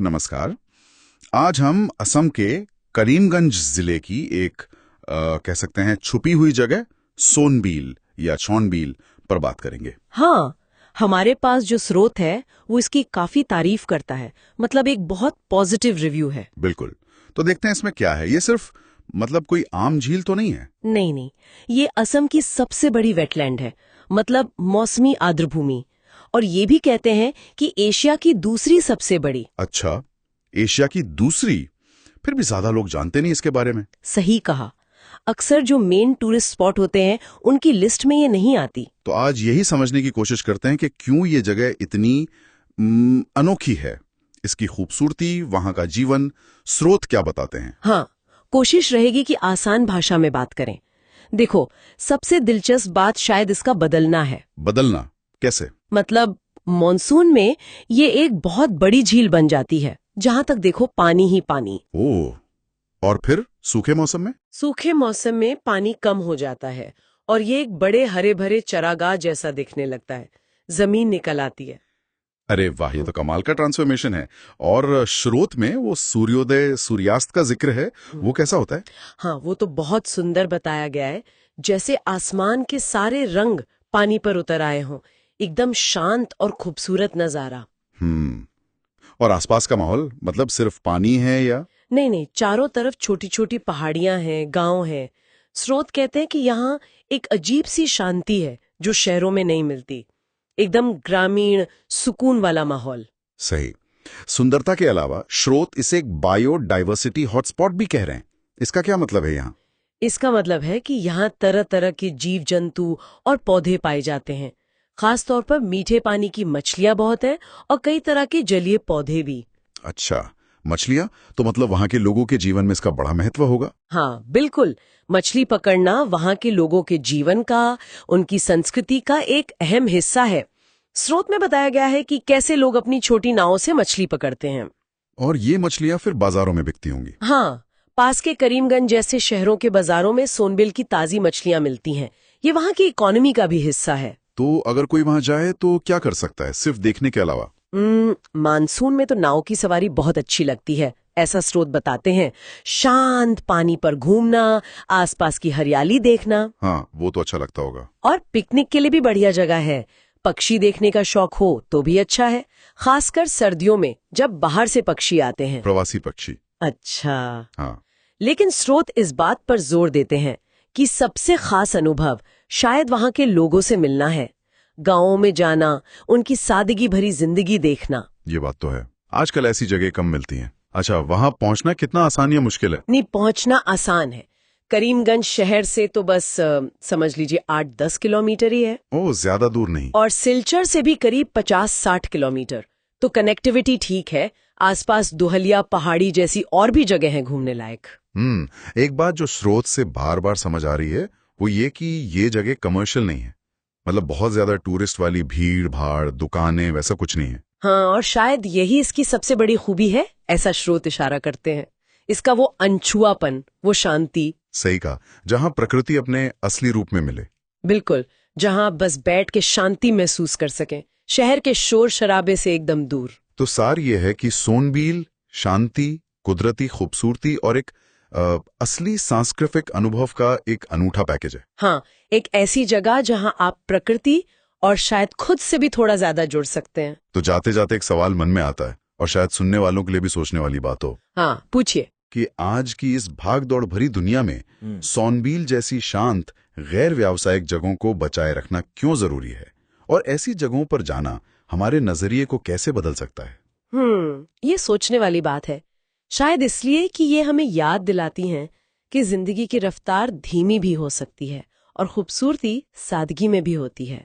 नमस्कार। आज हम असम के करीमगंज जिले की एक कह सकते हैं छुपी हुई जगह सोनबील या छौनबील पर बात करेंगे। हाँ, हमारे पास जो स्रोत है वो इसकी काफी तारीफ करता है। मतलब एक बहुत पॉजिटिव रिव्यू है। बिल्कुल। तो देखते हैं इसमें क्या है। ये सिर्फ कोई आम झील तो नहीं है? नहीं नहीं, ये असम की सबसे बड़ी वेटलैंड है, मतलब मौसमी आर्द्रभूमि। और ये भी कहते हैं कि एशिया की दूसरी सबसे बड़ी। अच्छा, एशिया की दूसरी? फिर भी ज्यादा लोग जानते नहीं इसके बारे में। सही कहा। अक्सर जो मेन टूरिस्ट स्पॉट होते हैं उनकी लिस्ट में ये नहीं आती। तो आज यही समझने की कोशिश करते हैं कि क्यों ये जगह इतनी अनोखी है। इसकी खूबसूरती, वहां का जीवन, स्रोत क्या बताते हैं। हाँ, कोशिश रहेगी कि आसान भाषा में बात करें। देखो, सबसे दिलचस्प बात शायद इसका बदलना है। बदलना कैसे? मतलब मॉनसून में ये एक बहुत बड़ी झील बन जाती है, जहां तक देखो पानी ही पानी। ओह, और फिर सूखे मौसम में? सूखे मौसम में पानी कम हो जाता है और ये एक बड़े हरे भरे चरागाह जैसा दिखने लगता है। जमीन निकल आती है। अरे वाह, ये तो कमाल का ट्रांसफॉर्मेशन है। और स्रोत में वो सूर्योदय सूर्यास्त का जिक्र है, वो कैसा होता है? हाँ, वो तो बहुत सुंदर बताया गया है। जैसे आसमान के सारे रंग पानी पर उतर आए हों। एकदम शांत और खूबसूरत नजारा। हम्म। और आसपास का माहौल, मतलब सिर्फ पानी है या? नहीं नहीं, चारों तरफ छोटी छोटी पहाड़ियां हैं, गांव हैं। स्रोत कहते हैं कि यहाँ एक अजीब सी शांति है जो शहरों में नहीं मिलती। एकदम ग्रामीण सुकून वाला माहौल। सही। सुंदरता के अलावा स्रोत इसे एक बायोडाइवर्सिटी हॉटस्पॉट भी कह रहे हैं। इसका क्या मतलब है यहाँ? इसका मतलब है कि यहाँ तरह तरह के जीव जंतु और पौधे पाए जाते हैं। खास तौर पर मीठे पानी की मछलियां बहुत हैं और कई तरह के जलीय पौधे भी। अच्छा, मछलियां तो मतलब वहां के लोगों के जीवन में इसका बड़ा महत्व होगा। हाँ बिल्कुल, मछली पकड़ना वहाँ के लोगों के जीवन का, उनकी संस्कृति का एक अहम हिस्सा है। स्रोत में बताया गया है कि कैसे लोग अपनी छोटी नावों से मछली पकड़ते हैं। और ये मछलियां फिर बाजारों में बिकती होंगी। हाँ, पास के करीमगंज जैसे शहरों के बाजारों में सोनबिल की ताजी मछलियां मिलती हैं। ये वहाँ की इकोनॉमी का भी हिस्सा है। तो अगर कोई वहां जाए तो क्या कर सकता है, सिर्फ देखने के अलावा? मानसून में तो नाव की सवारी बहुत अच्छी लगती है, ऐसा स्रोत बताते हैं। शांत पानी पर घूमना, आसपास की हरियाली देखना। हाँ, वो तो अच्छा लगता होगा। और पिकनिक के लिए भी बढ़िया जगह है। पक्षी देखने का शौक हो तो भी अच्छा है, खासकर सर्दियों में जब बाहर से पक्षी आते हैं। प्रवासी पक्षी। अच्छा। हाँ। लेकिन स्रोत इस बात पर जोर देते हैं कि सबसे खास अनुभव शायद वहाँ के लोगों से मिलना है। गांवों में जाना, उनकी सादगी भरी जिंदगी देखना। ये बात तो है, आजकल ऐसी जगह कम मिलती हैं। अच्छा, वहां पहुंचना कितना आसान या मुश्किल है? नहीं, पहुंचना आसान है। करीमगंज शहर से तो बस समझ लीजिए 8-10 किलोमीटर ही है। ओह, ज्यादा दूर नहीं। और सिलचर से भी करीब 50-60 किलोमीटर। तो कनेक्टिविटी ठीक है। आसपास दुहलिया पहाड़ी जैसी और भी जगह हैं घूमने लायक। एक बात जो स्रोत से बार बार समझ आ रही है वो ये कि ये जगह कमर्शियल नहीं है। मतलब बहुत ज्यादा टूरिस्ट वाली भीड़ भाड़, दुकानें, वैसा कुछ नहीं है। हाँ, और शायद यही इसकी सबसे बड़ी खूबी है, ऐसा स्रोत इशारा करते हैं। इसका वो अनछुआपन, वो शांति। सही कहा, जहां प्रकृति अपने असली रूप में मिले। बिल्कुल, जहां आप बस बैठ के शांति महसूस कर सकें, शहर के शोर शराबे से एकदम दूर। तो सार ये है कि सोनबील शांति, कुदरती खूबसूरती और एक असली सांस्कृतिक अनुभव का एक अनूठा पैकेज है। हाँ, एक ऐसी जगह जहां आप प्रकृति और शायद खुद से भी थोड़ा ज्यादा जुड़ सकते हैं। तो जाते जाते एक सवाल मन में आता है, और शायद सुनने वालों के लिए भी सोचने वाली बात हो। हाँ, पूछिए। कि आज की इस भाग दौड़ भरी दुनिया में सोनबील जैसी शांत गैर व्यावसायिक जगहों को बचाए रखना क्यों जरूरी है, और ऐसी जगहों पर जाना हमारे नजरिए को कैसे बदल सकता है? ये सोचने वाली बात है। शायद इसलिए कि ये हमें याद दिलाती हैं कि जिंदगी की रफ्तार धीमी भी हो सकती है और खूबसूरती सादगी में भी होती है।